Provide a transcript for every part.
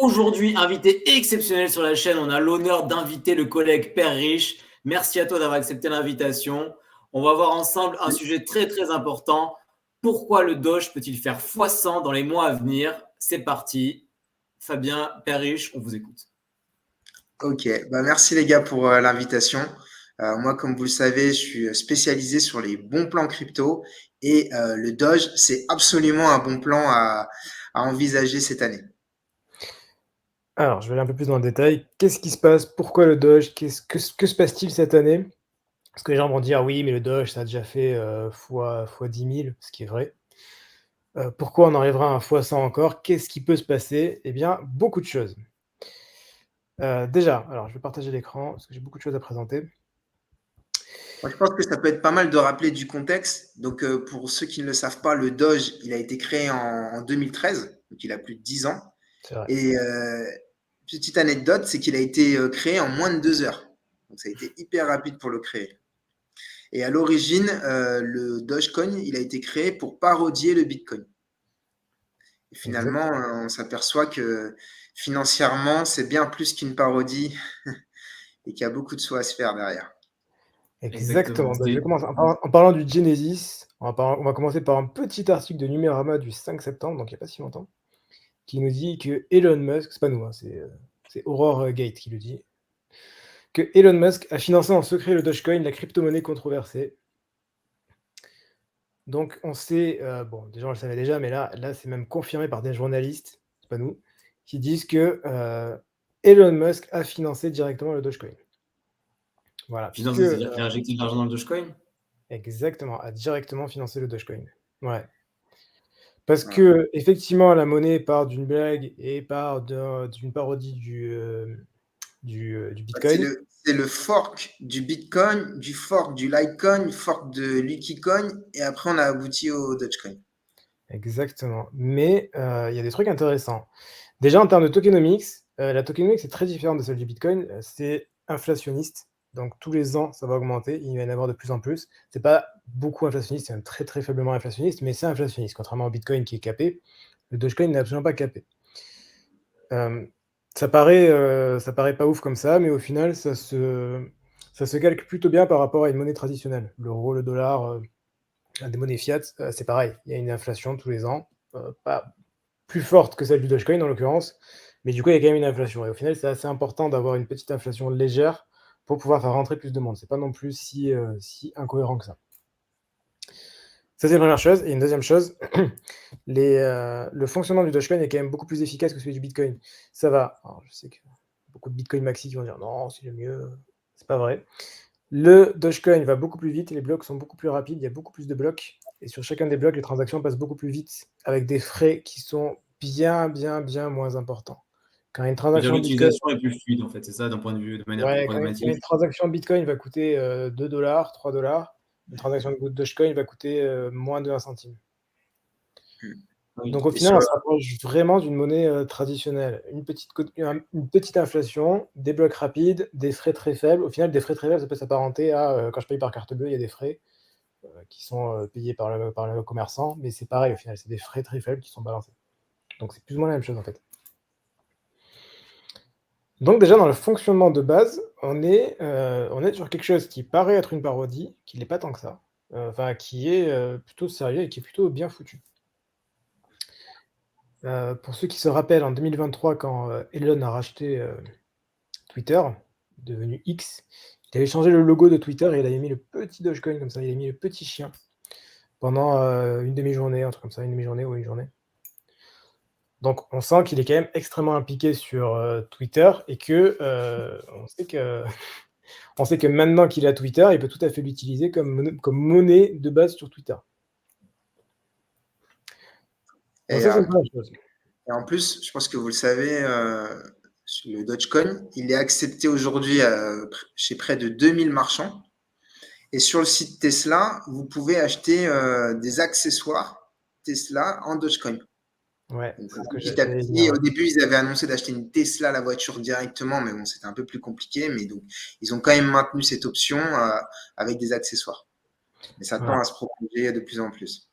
Aujourd'hui, invité exceptionnel sur la chaîne, on a l'honneur d'inviter le collègue Père Riche. Merci à toi d'avoir accepté l'invitation. On va voir ensemble un sujet très très important. Pourquoi le Doge peut-il faire x100 dans les mois à venir? C'est parti. Fabien, Père Riche, on vous écoute. Ok, merci les gars pour l'invitation. Moi, comme vous le savez, je suis spécialisé sur les bons plans crypto et le Doge, c'est absolument un bon plan à envisager cette année. Alors, je vais aller un peu plus dans le détail. Qu'est-ce qui se passe? Pourquoi le Doge? Que se passe-t-il cette année? Parce que les gens vont dire oui, mais le Doge, ça a déjà fait fois 10 000, ce qui est vrai. Pourquoi on arrivera à un fois 100 encore? Qu'est-ce qui peut se passer? Eh bien, beaucoup de choses. Déjà, alors je vais partager l'écran parce que j'ai beaucoup de choses à présenter. Moi, je pense que ça peut être pas mal de rappeler du contexte. Donc, pour ceux qui ne le savent pas, le Doge, il a été créé en 2013, donc il a plus de 10 ans. C'est vrai. Et petite anecdote, c'est qu'il a été créé en moins de 2 heures. Donc, ça a été hyper rapide pour le créer. Et à l'origine, le Dogecoin, il a été créé pour parodier le Bitcoin. Et finalement, on s'aperçoit que financièrement, c'est bien plus qu'une parodie et qu'il y a beaucoup de soi à se faire derrière. Exactement. Je vais commencer en parlant du Genesis. On va commencer par un petit article de Numérama du 5 septembre, donc il n'y a pas si longtemps, qui nous dit que Elon Musk, c'est pas nous, hein, c'est Aurore Gate qui le dit, que Elon Musk a financé en secret le Dogecoin, la crypto-monnaie controversée. Donc on sait, bon, déjà on le savait déjà, mais là c'est même confirmé par des journalistes, c'est pas nous, qui disent que Elon Musk a financé directement le Dogecoin. Voilà. C'est-à-dire qu'il a injecté de l'argent dans le Dogecoin? Exactement, a directement financé le Dogecoin. Ouais. Parce que effectivement, la monnaie part d'une blague et part d'une parodie du Bitcoin. C'est le fork du Bitcoin, du fork du Litecoin, fork de Liquicoin, et après on a abouti au Dogecoin. Exactement. Mais il y a des trucs intéressants. Déjà, en termes de tokenomics, la tokenomics est très différente de celle du Bitcoin. C'est inflationniste. Donc tous les ans, ça va augmenter. Il va y en avoir de plus en plus. C'est pas beaucoup inflationniste, c'est même très très faiblement inflationniste, mais c'est inflationniste. Contrairement au Bitcoin qui est capé, le Dogecoin n'est absolument pas capé. Ça paraît pas ouf comme ça, mais au final, ça se calque plutôt bien par rapport à une monnaie traditionnelle. L'euro, le dollar, des monnaies fiat, c'est pareil. Il y a une inflation tous les ans, pas plus forte que celle du Dogecoin en l'occurrence, mais du coup, il y a quand même une inflation. Et au final, c'est assez important d'avoir une petite inflation légère pour pouvoir faire rentrer plus de monde. C'est pas non plus si incohérent que ça. Ça, c'est la première chose. Et une deuxième chose, le fonctionnement du Dogecoin est quand même beaucoup plus efficace que celui du Bitcoin. Ça va. Alors, je sais que beaucoup de Bitcoin maxi qui vont dire non, c'est le mieux. C'est pas vrai. Le Dogecoin va beaucoup plus vite, les blocs sont beaucoup plus rapides, il y a beaucoup plus de blocs. Et sur chacun des blocs, les transactions passent beaucoup plus vite, avec des frais qui sont bien moins importants. Quand une transaction Bitcoin, L'utilisation est plus fluide, en fait, c'est ça, d'un point de vue de manière plus ouais, quand pragmatique. une transaction Bitcoin va coûter 2 $, 3 $, une transaction de Dogecoin va coûter moins de 1 centime. Oui. Donc au final, on se rapproche vraiment d'une monnaie traditionnelle. Une petite inflation, des blocs rapides, des frais très faibles. Au final, des frais très faibles, ça peut s'apparenter à quand je paye par carte bleue, il y a des frais qui sont payés par le commerçant, mais c'est pareil au final, c'est des frais très faibles qui sont balancés. Donc c'est plus ou moins la même chose en fait. Donc déjà dans le fonctionnement de base, on est sur quelque chose qui paraît être une parodie, qui n'est pas tant que ça, qui est plutôt sérieux et qui est plutôt bien foutu. Pour ceux qui se rappellent, en 2023, quand Elon a racheté Twitter, devenu X, il avait changé le logo de Twitter et il avait mis le petit Dogecoin comme ça, il avait mis le petit chien pendant une demi-journée, un truc comme ça, une demi-journée ou une journée. Donc on sent qu'il est quand même extrêmement impliqué sur Twitter et que on sait que maintenant qu'il a Twitter, il peut tout à fait l'utiliser comme monnaie de base sur Twitter. Donc ça, c'est une première chose. Et en plus, je pense que vous le savez, le Dogecoin, il est accepté aujourd'hui chez près de 2000 marchands. Et sur le site Tesla, vous pouvez acheter des accessoires Tesla en Dogecoin. Ouais, Donc, c'est ce que petit à j'allais petit, dire. au début, ils avaient annoncé d'acheter une Tesla, la voiture directement, mais bon, c'était un peu plus compliqué. Mais donc, ils ont quand même maintenu cette option avec des accessoires. Mais ça tend Voilà. à se propager de plus en plus.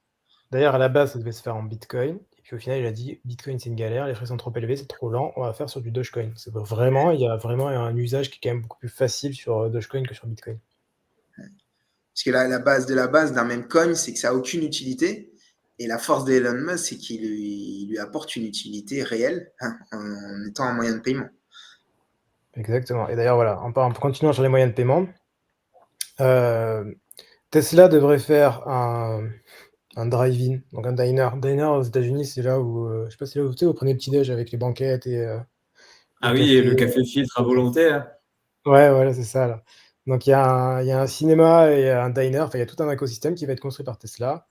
D'ailleurs, à la base, ça devait se faire en Bitcoin. Et Puis au final, il a dit Bitcoin, c'est une galère, les frais sont trop élevés, c'est trop lent, on va faire sur du Dogecoin. C'est vraiment, il y a vraiment un usage qui est quand même beaucoup plus facile sur Dogecoin que sur Bitcoin. Parce que la base de la base d'un même coin, c'est que ça n'a aucune utilité. Et la force d'Elon Musk, c'est qu'il lui apporte une utilité réelle en étant un moyen de paiement. Exactement. Et d'ailleurs, voilà, en continuant sur les moyens de paiement, Tesla devrait faire un drive-in, donc un diner. Diner aux États-Unis, c'est là où, je sais pas si là où, tu sais, vous prenez le petit-déj avec les banquettes et Ah oui, et le café filtre à volonté. Hein. Ouais, voilà, c'est ça, là. Donc il y a un cinéma et un diner, enfin, il y a tout un écosystème qui va être construit par Tesla.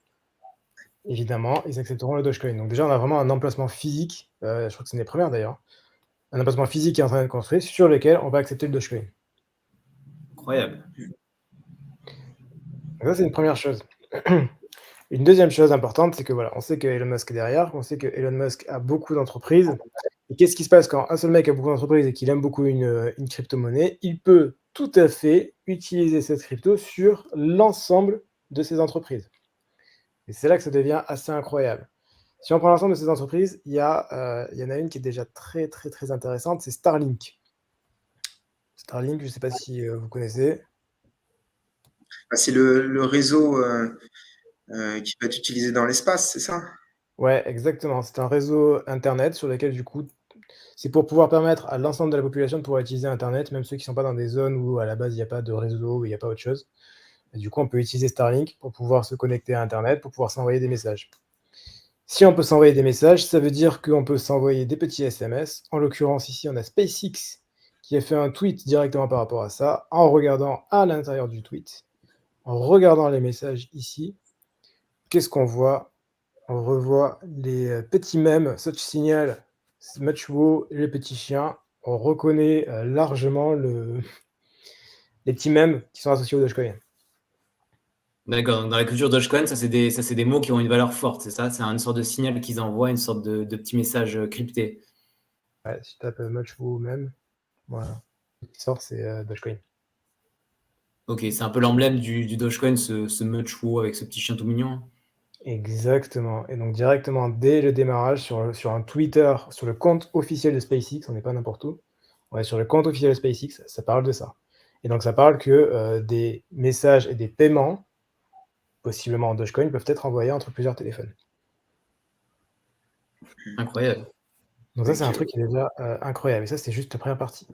Évidemment, ils accepteront le Dogecoin. Donc déjà, on a vraiment un emplacement physique, je crois que c'est une des premières d'ailleurs, un emplacement physique qui est en train d'être construit sur lequel on va accepter le Dogecoin. Incroyable. Donc ça, c'est une première chose. Une deuxième chose importante, c'est que voilà, on sait que Elon Musk est derrière, on sait que Elon Musk a beaucoup d'entreprises. Et qu'est-ce qui se passe quand un seul mec a beaucoup d'entreprises et qu'il aime beaucoup une crypto-monnaie? Il peut tout à fait utiliser cette crypto sur l'ensemble de ses entreprises. Et c'est là que ça devient assez incroyable. Si on prend l'ensemble de ces entreprises, il y en a une qui est déjà très très très intéressante, c'est Starlink. Starlink, je ne sais pas si vous connaissez. C'est le réseau qui va être utilisé dans l'espace, c'est ça? Ouais, exactement. C'est un réseau Internet sur lequel, du coup, c'est pour pouvoir permettre à l'ensemble de la population de pouvoir utiliser Internet, même ceux qui ne sont pas dans des zones où, à la base, il n'y a pas de réseau, où il n'y a pas autre chose. Et du coup, on peut utiliser Starlink pour pouvoir se connecter à Internet, pour pouvoir s'envoyer des messages. Si on peut s'envoyer des messages, ça veut dire qu'on peut s'envoyer des petits SMS. En l'occurrence, ici, on a SpaceX qui a fait un tweet directement par rapport à ça, en regardant à l'intérieur du tweet, en regardant les messages ici. Qu'est-ce qu'on voit? On revoit les petits mèmes, Such Signal, Much Wow, les petits chiens. On reconnaît largement les petits mèmes qui sont associés au Dogecoin. D'accord, donc dans la culture Dogecoin, ça c'est des mots qui ont une valeur forte, c'est ça? C'est une sorte de signal qu'ils envoient, une sorte de petit message crypté. Ouais, si tu tapes Much Wow mème, voilà. Ce qui sort, c'est Dogecoin. Ok, c'est un peu l'emblème du Dogecoin, ce Much Wow avec ce petit chien tout mignon. Exactement. Et donc directement dès le démarrage sur un Twitter, sur le compte officiel de SpaceX, on n'est pas n'importe où. Ouais, sur le compte officiel de SpaceX, ça parle de ça. Et donc ça parle que des messages et des paiements, possiblement en Dogecoin, peuvent être envoyés entre plusieurs téléphones. Incroyable. Donc ça, c'est un truc qui est déjà incroyable. Et ça, c'est juste la première partie.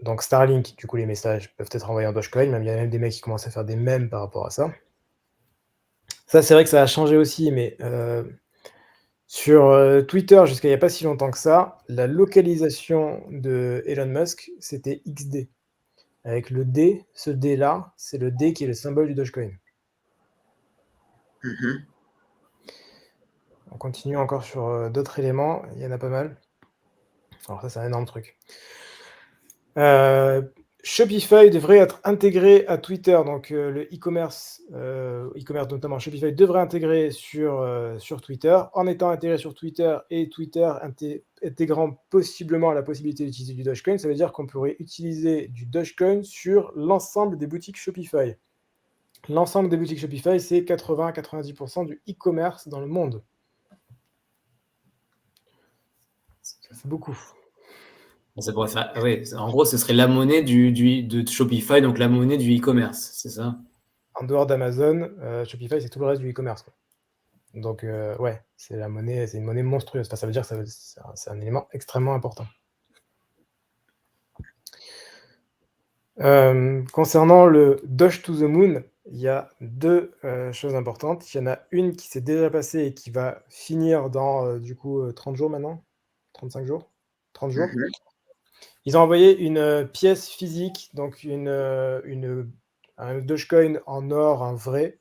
Donc Starlink, du coup, les messages peuvent être envoyés en Dogecoin. Même il y a même des mecs qui commencent à faire des mèmes par rapport à ça. Ça, c'est vrai que ça a changé aussi, mais sur Twitter, jusqu'à il n'y a pas si longtemps que ça, la localisation de Elon Musk, c'était XD. Avec le D, ce D-là, c'est le D qui est le symbole du Dogecoin. Mhm. On continue encore sur d'autres éléments, il y en a pas mal. Alors ça, c'est un énorme truc. Shopify devrait être intégré à Twitter, donc le e-commerce notamment Shopify devrait intégrer sur Twitter. En étant intégré sur Twitter et Twitter intégrant possiblement la possibilité d'utiliser du Dogecoin, ça veut dire qu'on pourrait utiliser du Dogecoin sur l'ensemble des boutiques Shopify. L'ensemble des boutiques Shopify, c'est 80-90% du e-commerce dans le monde. C'est beaucoup. Ça pourrait faire, ouais, en gros, ce serait la monnaie de Shopify, donc la monnaie du e-commerce, c'est ça? En dehors d'Amazon, Shopify, c'est tout le reste du e-commerce. Donc, ouais, c'est une monnaie monstrueuse. Enfin, ça veut dire que c'est un élément extrêmement important. Concernant le Doge to the Moon, il y a deux choses importantes. Il y en a une qui s'est déjà passée et qui va finir dans, du coup, 30 jours maintenant, 35 jours, 30 jours. Mhm. Ils ont envoyé une pièce physique, donc un Dogecoin en or, un vrai,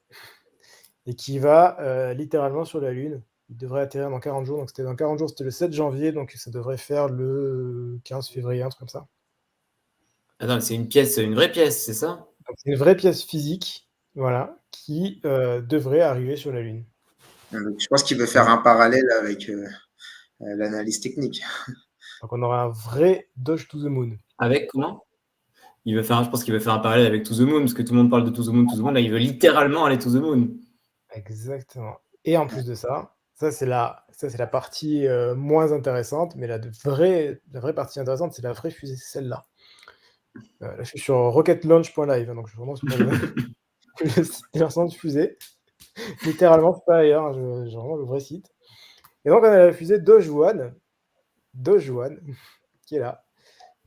et qui va littéralement sur la Lune. Il devrait atterrir dans 40 jours, donc c'était dans 40 jours, c'était le 7 janvier, donc ça devrait faire le 15 février, un truc comme ça. Attends, c'est une vraie pièce, c'est ça? Donc c'est une vraie pièce physique, voilà, qui devrait arriver sur la Lune. Donc, je pense qu'il veut faire un parallèle avec l'analyse technique. Donc on aura un vrai Doge to the Moon. Avec comment? Je pense qu'il veut faire un parallèle avec To the Moon, parce que tout le monde parle de To the Moon, là, il veut littéralement aller To the Moon. Exactement. Et en plus de ça, Ça, c'est la partie moins intéressante, mais la vraie partie intéressante, c'est la vraie fusée, c'est celle-là. Là, je suis sur rocketlaunch.live, hein, donc je suis vraiment sur le site de lancement de fusée. Littéralement, c'est pas ailleurs, hein, j'ai vraiment le vrai site. Et donc, on a la fusée Doge One, qui est là.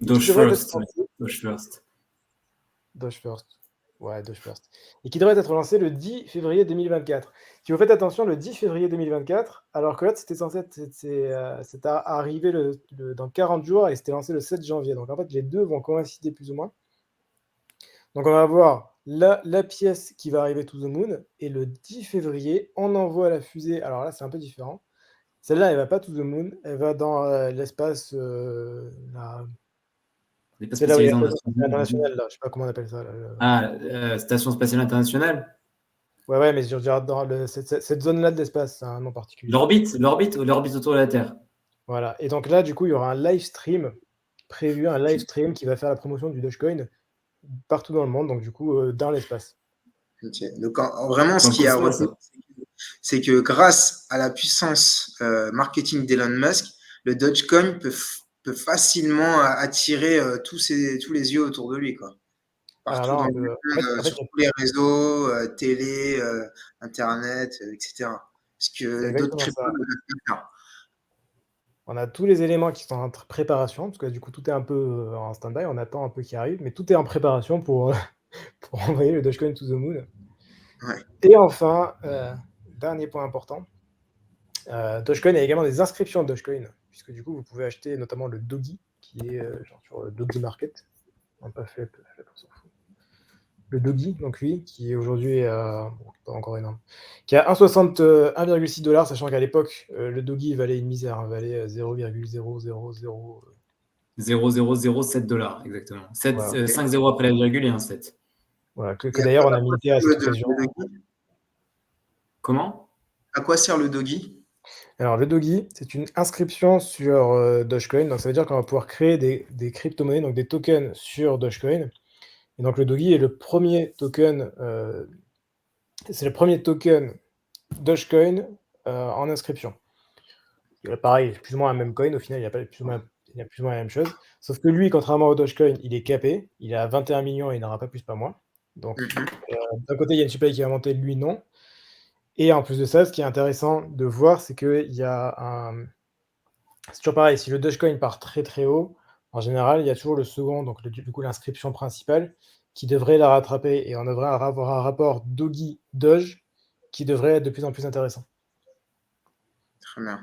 Et qui Doge devrait être First. lancée. Doge First. Doge First. Ouais, Doge First. Et qui devrait être lancé le 10 février 2024. Si vous faites attention, le 10 février 2024, alors que là, c'était censé être, c'est arrivé dans 40 jours et c'était lancé le 7 janvier. Donc en fait, les deux vont coïncider plus ou moins. Donc on va avoir la pièce qui va arriver to the moon et le 10 février, on envoie la fusée. Alors là, c'est un peu différent. Celle-là, elle va pas to the moon, elle va dans l'espace. C'est là où il y a la station spatiale internationale, là. Je sais pas comment on appelle ça. Station spatiale internationale. Ouais, mais je veux dire, dans cette zone-là de l'espace, c'est un nom particulier. L'orbite autour de la Terre. Voilà. Et donc là, du coup, il y aura un live stream prévu, un live stream qui va faire la promotion du Dogecoin partout dans le monde, donc du coup, dans l'espace. Ok. Donc, vraiment, ce qu'il y a à retenir, c'est que grâce à la puissance marketing d'Elon Musk, le Dogecoin peut facilement attirer tous les yeux autour de lui, quoi. Partout dans le monde, sur tous les réseaux, télé, Internet, etc. Parce que d'autres cryptos ne peuvent pas faire. On a tous les éléments qui sont en préparation, parce que du coup, tout est un peu en stand-by, on attend un peu qu'il arrive, mais tout est en préparation pour envoyer le Dogecoin to the moon. Ouais. Et enfin, dernier point important, Dogecoin a également des inscriptions de Dogecoin, puisque du coup, vous pouvez acheter notamment le Dogi, qui est genre sur le Dogi Market. On n'a pas fait, on s'en fout. Le Dogi, donc lui, qui est aujourd'hui, pas encore énorme, qui a 1,6 $, sachant qu'à l'époque, le Dogi valait une misère, hein, valait 0,000. 0,007 $, exactement. 5 0 après la virgule et un 7. Voilà, que d'ailleurs on a milité à cette occasion. Comment? À quoi sert le Dogi? Alors le Dogi, c'est une inscription sur Dogecoin, donc ça veut dire qu'on va pouvoir créer des crypto-monnaies, donc des tokens sur Dogecoin. Et donc le Dogi est le premier token, c'est le premier token Dogecoin en inscription. Pareil, plus ou moins un même coin, au final il y a plus ou moins la même chose, sauf que lui, contrairement au Dogecoin, il est capé, il est à 21 millions et il n'aura pas plus, pas moins. Donc d'un côté il y a une supply qui va monter, lui non. Et en plus de ça, ce qui est intéressant de voir, c'est qu'il y a un... C'est toujours pareil, si le Dogecoin part très très haut, en général, il y a toujours le second, donc du coup l'inscription principale, qui devrait la rattraper, et on devrait avoir un rapport Dogi-Doge qui devrait être de plus en plus intéressant. Très bien.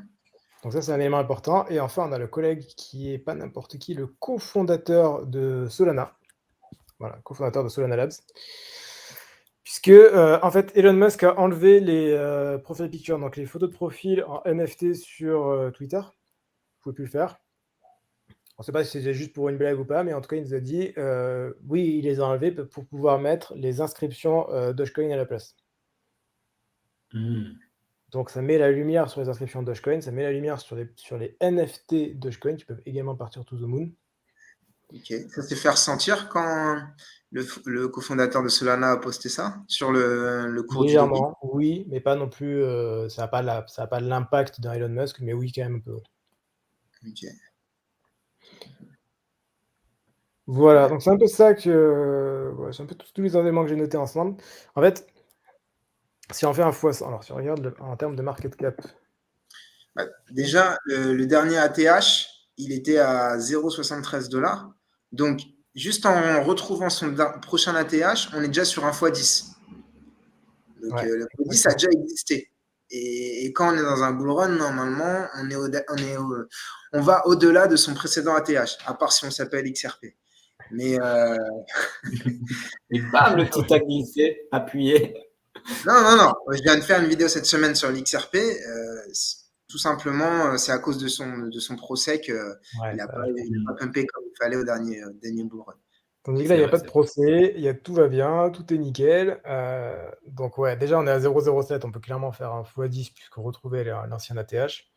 Donc ça, c'est un élément important. Et enfin, on a le collègue qui est pas n'importe qui, le cofondateur de Solana. Voilà, cofondateur de Solana Labs. Puisque, en fait, Elon Musk a enlevé les profile pictures, donc les photos de profil en NFT sur Twitter. Vous ne pouvez plus le faire. On ne sait pas si c'est juste pour une blague ou pas, mais en tout cas, il nous a dit, oui, il les a enlevés pour pouvoir mettre les inscriptions Dogecoin à la place. Donc ça met la lumière sur les inscriptions Dogecoin, ça met la lumière sur les NFT Dogecoin qui peuvent également partir to the moon. Ok, ça s'est fait ressentir quand le cofondateur de Solana a posté ça sur le cours du Dogi? Légèrement, oui, mais pas non plus, ça n'a pas l'impact d'un Elon Musk, mais oui, quand même un peu. Ok. Voilà, donc c'est un peu ça que... c'est un peu tous les éléments que j'ai notés ensemble. En fait, si on fait un x100, alors si on regarde en termes de market cap... Déjà, le dernier ATH, il était à 0,73 $. Donc, juste en retrouvant son prochain ATH, on est déjà sur un x10. Donc, le x10 a déjà existé. Et quand on est dans un bull run, normalement, on va au-delà de son précédent ATH, à part si on s'appelle XRP. Mais et bam, le petit tag glissé, appuyé. Non. Je viens de faire une vidéo cette semaine sur l'XRP. Tout simplement, c'est à cause de son procès qu'il n'a pas pumpé comme il fallait au dernier bull run. Tandis que là, il n'y a pas de procès, tout va bien, tout est nickel. Donc ouais, déjà on est à 0,07, on peut clairement faire un x10 puisqu'on retrouvait l'ancien ATH.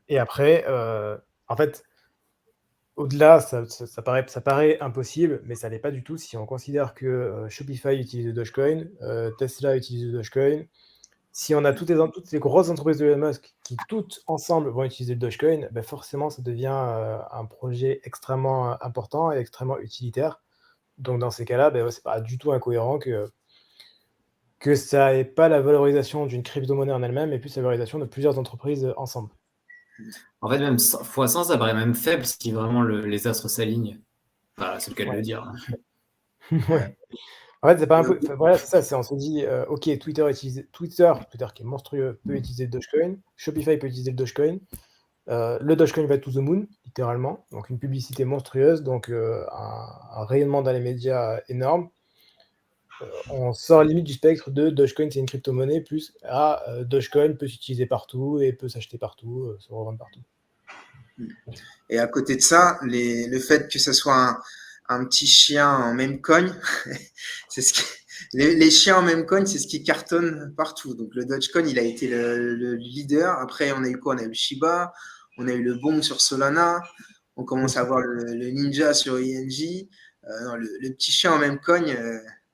Et après, en fait, au-delà, ça paraît impossible, mais ça l'est pas du tout si on considère que Shopify utilise le Dogecoin, Tesla utilise le Dogecoin, si on a toutes les grosses entreprises de Elon Musk qui toutes ensemble vont utiliser le Dogecoin, ben forcément ça devient un projet extrêmement important et extrêmement utilitaire. Donc dans ces cas-là, ben, ouais, c'est pas du tout incohérent que ça n'ait pas la valorisation d'une crypto-monnaie en elle-même, mais plus la valorisation de plusieurs entreprises ensemble. En fait, même x100, ça paraît même faible si vraiment les astres s'alignent. Enfin, c'est le cas de le dire. Hein. Ouais. En fait, c'est pas un peu. Voilà, c'est ça. On se dit, ok, Twitter qui est monstrueux, peut utiliser le Dogecoin. Shopify peut utiliser le Dogecoin. Le Dogecoin va to the moon, littéralement. Donc une publicité monstrueuse, donc un rayonnement dans les médias énorme. On sort limite du spectre de Dogecoin, c'est une crypto-monnaie, plus Dogecoin peut s'utiliser partout et peut s'acheter partout, se revendre partout. Et à côté de ça, le fait que ce soit un petit chien en meme coin, c'est ce qui, les chiens en meme coin, c'est ce qui cartonne partout. Donc le Dogecoin, il a été le leader. Après, on a eu quoi? On a eu le Shiba, on a eu le Bong sur Solana, on commence à avoir le Ninja sur ING. Non, le petit chien en meme coin,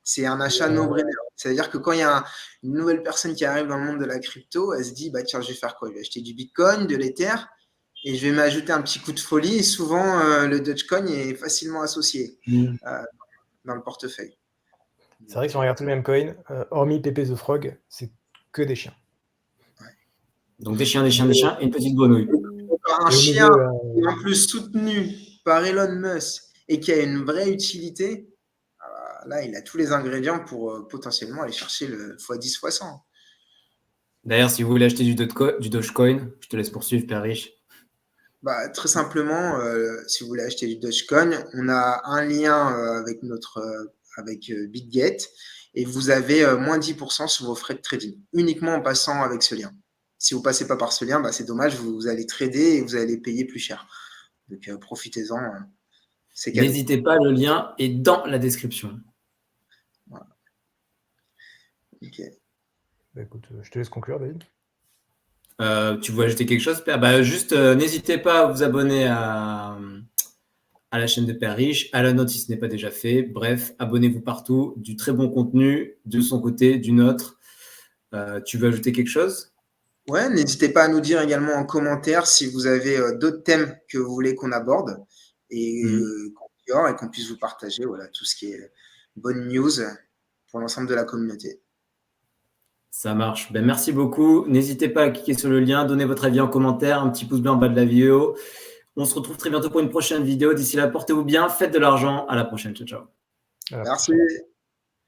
c'est un achat no-brainer. C'est-à-dire que quand il y a une nouvelle personne qui arrive dans le monde de la crypto, elle se dit, bah tiens, je vais faire quoi? Je vais acheter du Bitcoin, de l'Ether, et je vais m'ajouter un petit coup de folie. Et souvent, le Dogecoin est facilement associé dans le portefeuille. C'est vrai que si on regarde tout le même coin, hormis Pepe the Frog, c'est que des chiens. Ouais. Donc des chiens, et une petite grenouille. Un chien qui est en plus soutenu par Elon Musk et qui a une vraie utilité, là, il a tous les ingrédients pour potentiellement aller chercher le x10, x100. D'ailleurs, si vous voulez acheter du Dogecoin, je te laisse poursuivre, Père Riche. Bah, très simplement, si vous voulez acheter du Dogecoin, on a un lien avec BitGet et vous avez moins 10% sur vos frais de trading, uniquement en passant avec ce lien. Si vous ne passez pas par ce lien, bah, c'est dommage, vous allez trader et vous allez payer plus cher. Donc profitez-en. N'hésitez pas, le lien est dans la description. Voilà. Ok. Bah, écoute, je te laisse conclure, David. Tu veux ajouter quelque chose, Père? Bah, juste, n'hésitez pas à vous abonner à la chaîne de Père Riche, à la note si ce n'est pas déjà fait. Bref, abonnez-vous partout. Du très bon contenu, de son côté, du nôtre. Tu veux ajouter quelque chose? Ouais, n'hésitez pas à nous dire également en commentaire si vous avez d'autres thèmes que vous voulez qu'on aborde et qu'on puisse vous partager tout ce qui est bonne news pour l'ensemble de la communauté. Ça marche. Ben, merci beaucoup. N'hésitez pas à cliquer sur le lien, donner votre avis en commentaire, un petit pouce bleu en bas de la vidéo. On se retrouve très bientôt pour une prochaine vidéo. D'ici là, portez-vous bien, faites de l'argent. À la prochaine. Ciao, ciao. Merci.